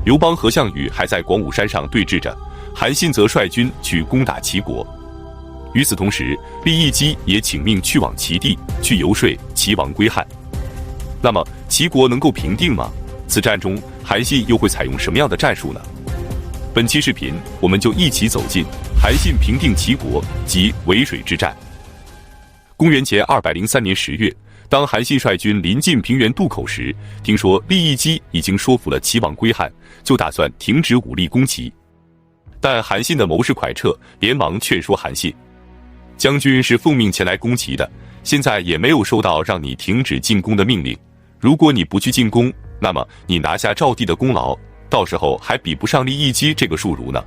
刘邦和项羽还在广武山上对峙着，韩信则率军去攻打齐国。与此同时，利益姬也请命去往齐地，去游说齐王归汉。那么，齐国能够平定吗？此战中，韩信又会采用什么样的战术呢？本期视频，我们就一起走进韩信平定齐国及渭水之战。公元前203年10月，当韩信率军临近平原渡口时，听说利益姬已经说服了齐王归汉，就打算停止武力攻齐。但韩信的谋士蒯彻连忙劝说韩信，将军是奉命前来攻齐的，现在也没有收到让你停止进攻的命令。如果你不去进攻，那么你拿下赵地的功劳，到时候还比不上利益姬这个庶儒呢。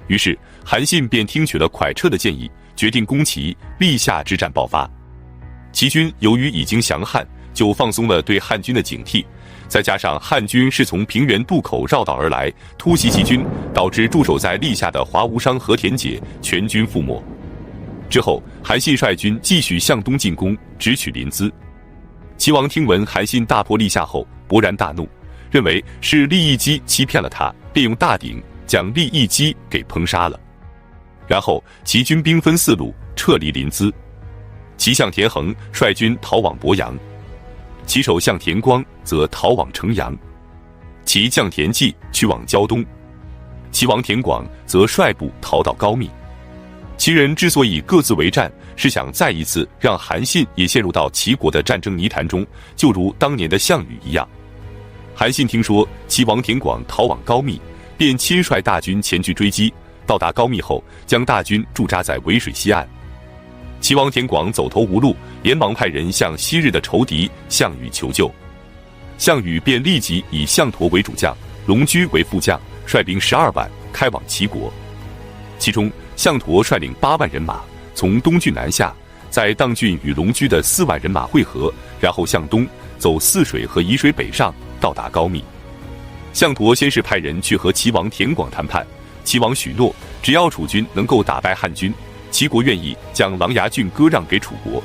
于是韩信便听取了蒯彻的建议，决定攻齐，立夏之战爆发。齐军由于已经降汉，就放松了对汉军的警惕，再加上汉军是从平原渡口绕道而来，突袭齐军，导致驻守在历下的华无伤和田解全军覆没。之后，韩信率军继续向东进攻，直取临淄。齐王听闻韩信大破历下后，勃然大怒，认为是利益姬欺骗了他，便用大鼎将利益姬给烹杀了。然后齐军兵分4路撤离临淄，齐相田横率军逃往鄱阳，齐首相田光则逃往城阳，齐将田忌去往胶东，齐王田广则率部逃到高密。齐人之所以各自为战，是想再一次让韩信也陷入到齐国的战争泥潭中，就如当年的项羽一样。韩信听说齐王田广逃往高密，便亲率大军前去追击，到达高密后，将大军驻扎在渭水西岸。齐王田广走投无路，连忙派人向昔日的仇敌项羽求救。项羽便立即以项佗为主将，龙驹为副将，率兵12万开往齐国。其中项佗率领8万人马从东郡南下，在当郡与龙驹的4万人马会合，然后向东走泗水和沂水北上，到达高密。项佗先是派人去和齐王田广谈判，齐王许诺，只要楚军能够打败汉军，齐国愿意将琅琊郡割让给楚国。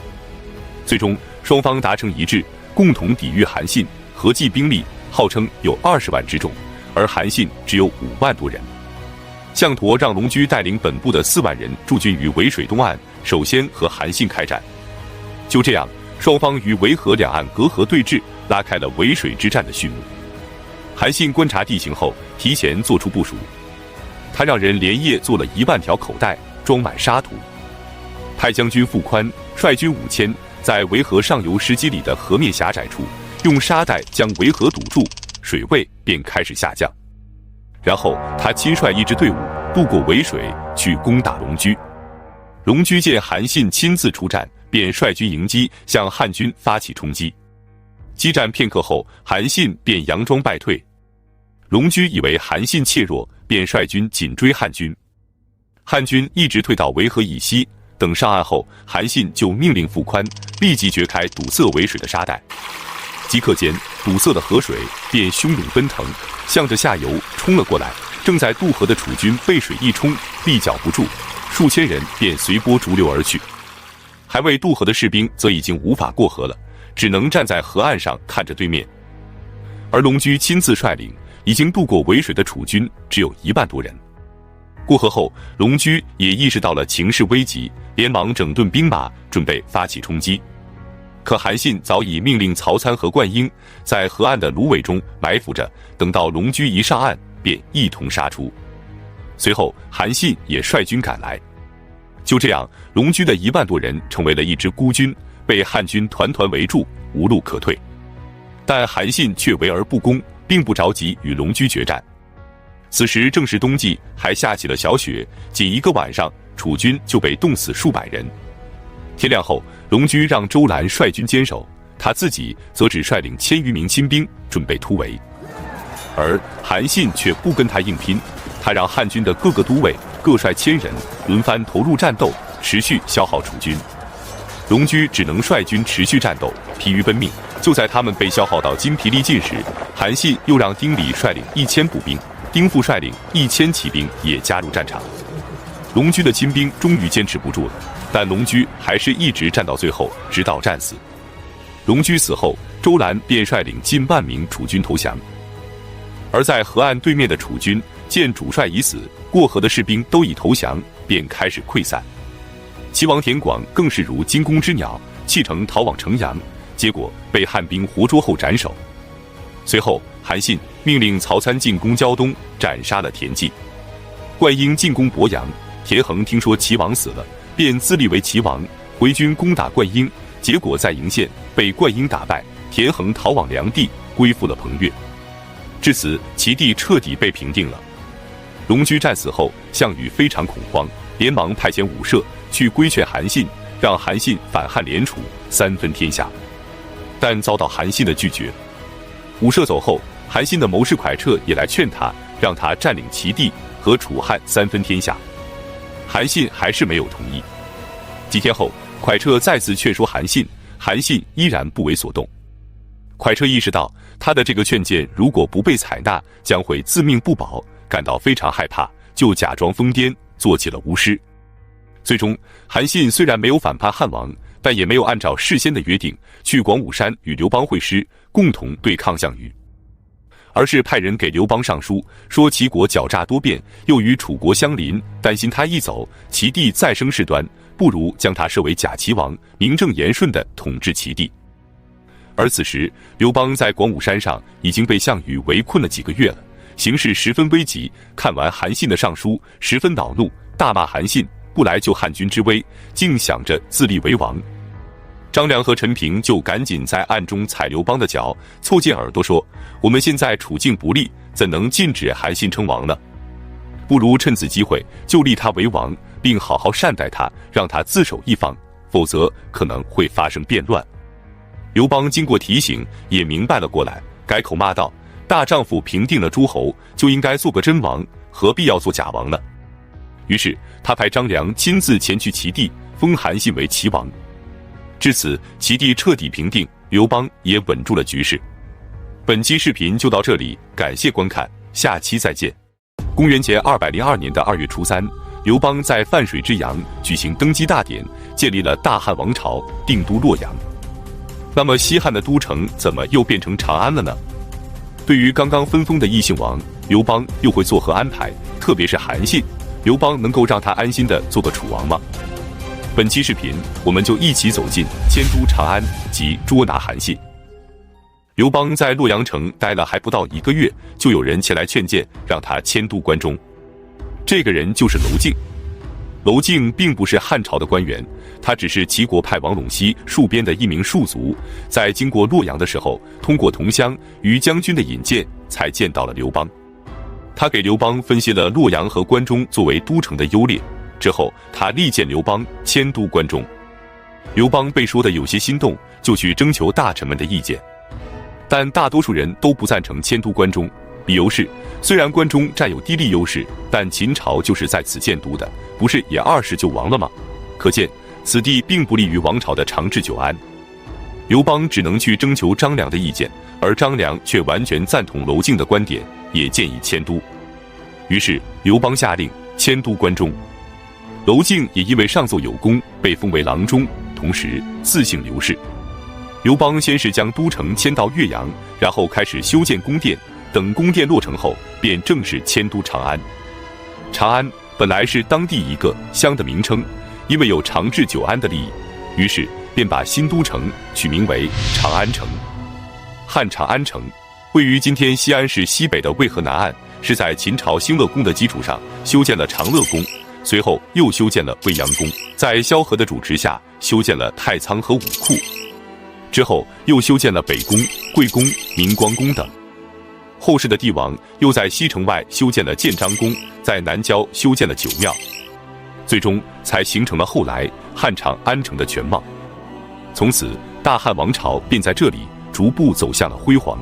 最终双方达成一致，共同抵御韩信，合计兵力号称有20万之众，而韩信只有5万多人。项佗让龙驹带领本部的4万人驻军于渭水东岸，首先和韩信开战。就这样，双方于渭河两岸隔河对峙，拉开了渭水之战的序幕。韩信观察地形后，提前做出部署。他让人连夜做了1万条口袋，装满沙土。派将军傅宽率军5000，在渭河上游10几里的河面狭窄处，用沙袋将渭河堵住，水位便开始下降。然后他亲率一支队伍渡过渭水，去攻打龙驹。龙驹见韩信亲自出战，便率军迎击，向汉军发起冲击。激战片刻后，韩信便佯装败退。龙驹以为韩信怯弱，便率军紧追汉军。汉军一直退到渭河以西，等上岸后，韩信就命令傅宽立即掘开堵塞渭水的沙袋。即刻间，堵塞的河水便汹涌奔腾，向着下游冲了过来。正在渡河的楚军被水一冲，立脚不住，数千人便随波逐流而去。还未渡河的士兵则已经无法过河了，只能站在河岸上看着对面。而龙驹亲自率领已经渡过渭水的楚军只有1万多人。过河后，龙驹也意识到了情势危急，连忙整顿兵马，准备发起冲击。可韩信早已命令曹参和灌婴在河岸的芦苇中埋伏着，等到龙驹一上岸，便一同杀出。随后韩信也率军赶来。就这样，龙驹的1万多人成为了一支孤军，被汉军团团围住，无路可退。但韩信却围而不攻，并不着急与龙驹决战。此时正是冬季，还下起了小雪，仅1个晚上，楚军就被冻死数百人。天亮后，龙驹让周兰率军坚守，他自己则只率领1000余名亲兵准备突围。而韩信却不跟他硬拼，他让汉军的各个都尉各率1000人轮番投入战斗，持续消耗楚军。龙驹只能率军持续战斗，疲于奔命。就在他们被消耗到筋疲力尽时，韩信又让丁礼率领1000步兵，丁父率领1000骑兵也加入战场。龙驹的亲兵终于坚持不住了，但龙驹还是一直战到最后，直到战死。龙驹死后，周兰便率领近1万名楚军投降。而在河岸对面的楚军见主帅已死，过河的士兵都已投降，便开始溃散。齐王田广更是如惊弓之鸟，弃城逃往城阳，结果被汉兵活捉后斩首。随后，韩信命令曹参进攻胶东，斩杀了田忌。灌婴进攻鄱阳，田横听说齐王死了，便自立为齐王，回军攻打灌婴，结果在鄞县被灌婴打败，田横逃往梁地，归附了彭越。至此，齐地彻底被平定了。龙驹战死后，项羽非常恐慌，连忙派遣武涉去规劝韩信，让韩信反汉联楚，三分天下，但遭到韩信的拒绝。武涉走后，韩信的谋士蒯彻也来劝他，让他占领齐地和楚汉三分天下。韩信还是没有同意。几天后，蒯彻再次劝说韩信，韩信依然不为所动。蒯彻意识到他的这个劝谏如果不被采纳，将会自命不保，感到非常害怕，就假装疯癫，做起了巫师。最终，韩信虽然没有反叛汉王，但也没有按照事先的约定去广武山与刘邦会师，共同对抗项羽，而是派人给刘邦上书，说齐国狡诈多变，又与楚国相邻，担心他一走，齐地再生事端，不如将他设为假齐王，名正言顺地统治齐地。而此时，刘邦在广武山上已经被项羽围困了几个月了，形势十分危急。看完韩信的上书，十分恼怒，大骂韩信不来救汉军之危，竟想着自立为王。张良和陈平就赶紧在暗中踩刘邦的脚，凑近耳朵说：“我们现在处境不利，怎能禁止韩信称王呢？不如趁此机会就立他为王，并好好善待他，让他自守一方，否则可能会发生变乱。”刘邦经过提醒，也明白了过来，改口骂道：“大丈夫平定了诸侯，就应该做个真王，何必要做假王呢？”于是他派张良亲自前去齐地，封韩信为齐王。至此，齐地彻底平定，刘邦也稳住了局势。本期视频就到这里，感谢观看，下期再见。公元前202年的2月初3，刘邦在泛水之阳举行登基大典，建立了大汉王朝，定都洛阳。那么西汉的都城怎么又变成长安了呢？对于刚刚分封的异姓王，刘邦又会作何安排？特别是韩信，刘邦能够让他安心的做个楚王吗？本期视频我们就一起走进迁都长安及捉拿韩信。刘邦在洛阳城待了还不到1个月，就有人前来劝谏，让他迁都关中。这个人就是娄敬。娄敬并不是汉朝的官员，他只是齐国派王陇西戍边的一名戍卒，在经过洛阳的时候，通过同乡于将军的引荐，才见到了刘邦。他给刘邦分析了洛阳和关中作为都城的优劣，之后他力荐刘邦迁都关中。刘邦被说的有些心动，就去征求大臣们的意见，但大多数人都不赞成迁都关中。理由是，虽然关中占有地利优势，但秦朝就是在此建都的，不是也20就亡了吗？可见此地并不利于王朝的长治久安。刘邦只能去征求张良的意见，而张良却完全赞同娄敬的观点，也建议迁都。于是刘邦下令迁都关中。娄敬也因为上奏有功，被封为郎中，同时自姓刘氏。刘邦先是将都城迁到岳阳，然后开始修建宫殿，等宫殿落成后，便正式迁都长安。长安本来是当地一个乡的名称，因为有长治久安的利益，于是便把新都城取名为长安城。汉长安城位于今天西安市西北的渭河南岸，是在秦朝兴乐宫的基础上修建了长乐宫，随后又修建了未央宫，在萧何的主持下修建了太仓和武库，之后又修建了北宫、贵宫、明光宫等。后世的帝王又在西城外修建了建章宫，在南郊修建了九庙，最终才形成了后来汉长安城的全貌。从此，大汉王朝便在这里逐步走向了辉煌。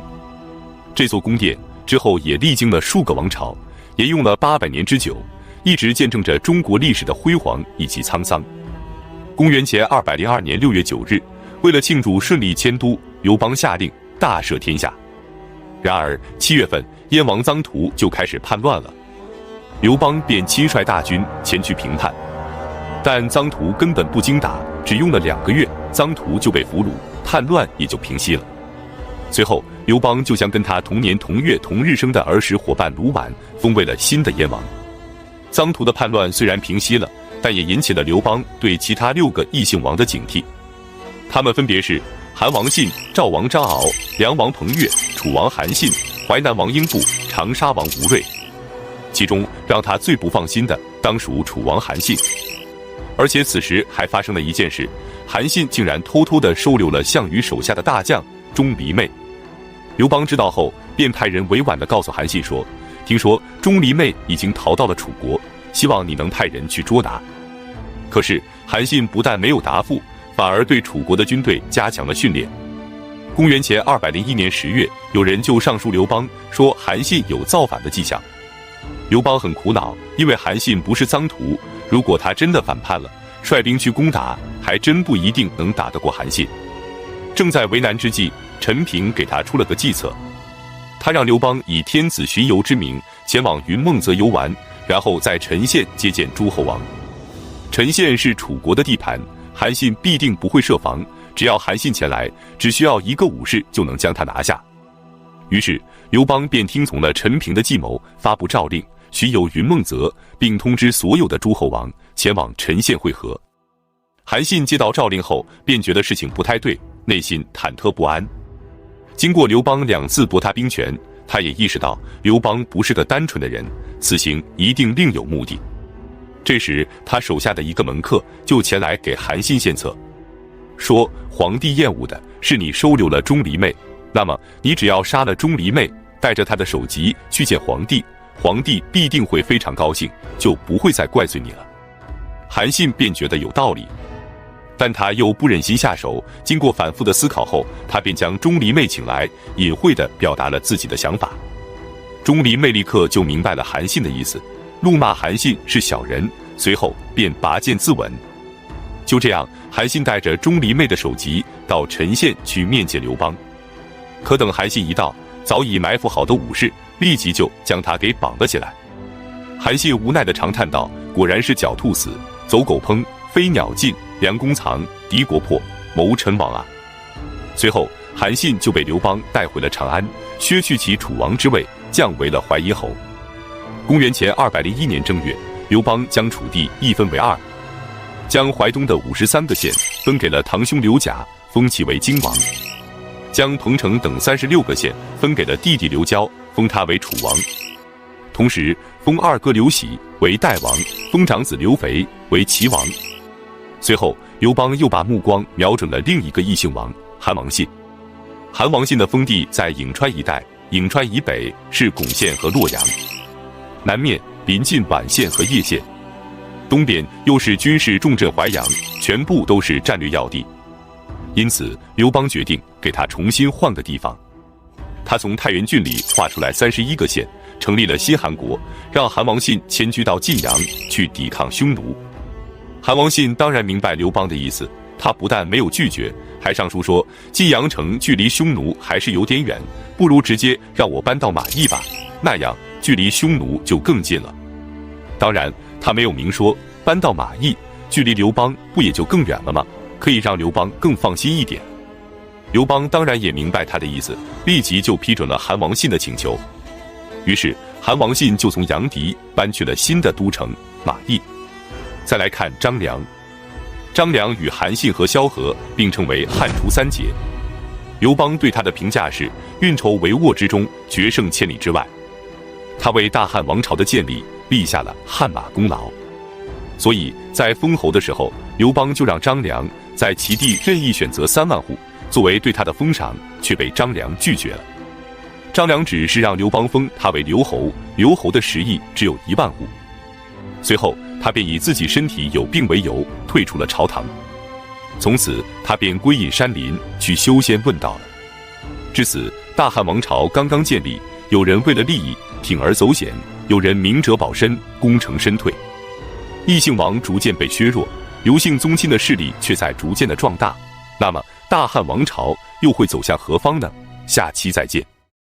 这座宫殿之后也历经了数个王朝，也用了800年之久，一直见证着中国历史的辉煌以及沧桑。公元前202年6月9日，为了庆祝顺利迁都，刘邦下令大赦天下。然而7月份，燕王臧荼就开始叛乱了，刘邦便亲率大军前去平叛，但臧荼根本不经打，只用了2个月，臧荼就被俘虏，叛乱也就平息了。随后刘邦就将跟他同年同月同日生的儿时伙伴卢绾封为了新的燕王。臧荼的叛乱虽然平息了，但也引起了刘邦对其他6个异姓王的警惕。他们分别是韩王信、赵王张敖、梁王彭越、楚王韩信、淮南王英布、长沙王吴瑞。其中让他最不放心的当属楚王韩信。而且此时还发生了一件事，韩信竟然偷偷地收留了项羽手下的大将钟离昧。刘邦知道后，便派人委婉地告诉韩信说，听说钟离昧已经逃到了楚国，希望你能派人去捉拿。可是韩信不但没有答复，反而对楚国的军队加强了训练。公元前201年10月，有人就上书刘邦，说韩信有造反的迹象。刘邦很苦恼，因为韩信不是臧荼，如果他真的反叛了，率兵去攻打，还真不一定能打得过韩信。正在为难之际，陈平给他出了个计策，他让刘邦以天子巡游之名前往云梦泽游玩，然后在陈县接见诸侯王。陈县是楚国的地盘，韩信必定不会设防，只要韩信前来，只需要1个武士就能将他拿下。于是刘邦便听从了陈平的计谋，发布诏令，巡游云梦泽，并通知所有的诸侯王前往陈县会合。韩信接到诏令后，便觉得事情不太对，内心忐忑不安。经过刘邦2次驳他兵权，他也意识到刘邦不是个单纯的人，此行一定另有目的。这时他手下的一个门客就前来给韩信献策，说皇帝厌恶的是你收留了钟离昧，那么你只要杀了钟离昧，带着他的首级去见皇帝，皇帝必定会非常高兴，就不会再怪罪你了。韩信便觉得有道理，但他又不忍心下手，经过反复的思考后，他便将钟离昧请来，隐晦地表达了自己的想法。钟离昧立刻就明白了韩信的意思，怒骂韩信是小人，随后便拔剑自刎。就这样，韩信带着钟离昧的首级到陈县去面见刘邦。可等韩信一到，早已埋伏好的武士立即就将他给绑了起来。韩信无奈地长叹道，果然是狡兔死，走狗烹，飞鸟尽，良弓藏，敌国破，谋臣亡啊！随后韩信就被刘邦带回了长安，削去其楚王之位，降为了淮阴侯。公元前201年正月，刘邦将楚地一分为2，将淮东的53个县分给了堂兄刘贾，封其为荆王，将彭城等36个县分给了弟弟刘交，封他为楚王。同时封二哥刘喜为代王，封长子刘肥为齐王。随后刘邦又把目光瞄准了另一个异姓王韩王信。韩王信的封地在颍川一带，颍川以北是巩县和洛阳，南面临近宛县和叶县，东边又是军事重镇淮阳，全部都是战略要地。因此刘邦决定给他重新换个地方。他从太原郡里划出来31个县，成立了新韩国，让韩王信迁居到晋阳去抵抗匈奴。韩王信当然明白刘邦的意思，他不但没有拒绝，还上书说晋阳城距离匈奴还是有点远，不如直接让我搬到马邑吧，那样距离匈奴就更近了。当然他没有明说搬到马邑距离刘邦不也就更远了吗？可以让刘邦更放心一点。刘邦当然也明白他的意思，立即就批准了韩王信的请求。于是韩王信就从阳翟搬去了新的都城马邑。再来看张良，张良与韩信和萧何并称为汉楚三杰。刘邦对他的评价是运筹帷幄之中，决胜千里之外。他为大汉王朝的建立立下了汗马功劳。所以在封侯的时候，刘邦就让张良在其地任意选择3万户作为对他的封赏，却被张良拒绝了。张良只是让刘邦封他为留侯，留侯的实意只有1万户。随后他便以自己身体有病为由退出了朝堂，从此他便归隐山林去修仙问道了。至此大汉王朝刚刚建立，有人为了利益铤而走险，有人明哲保身功成身退。异姓王逐渐被削弱，刘姓宗亲的势力却在逐渐的壮大。那么大汉王朝又会走向何方呢？下期再见。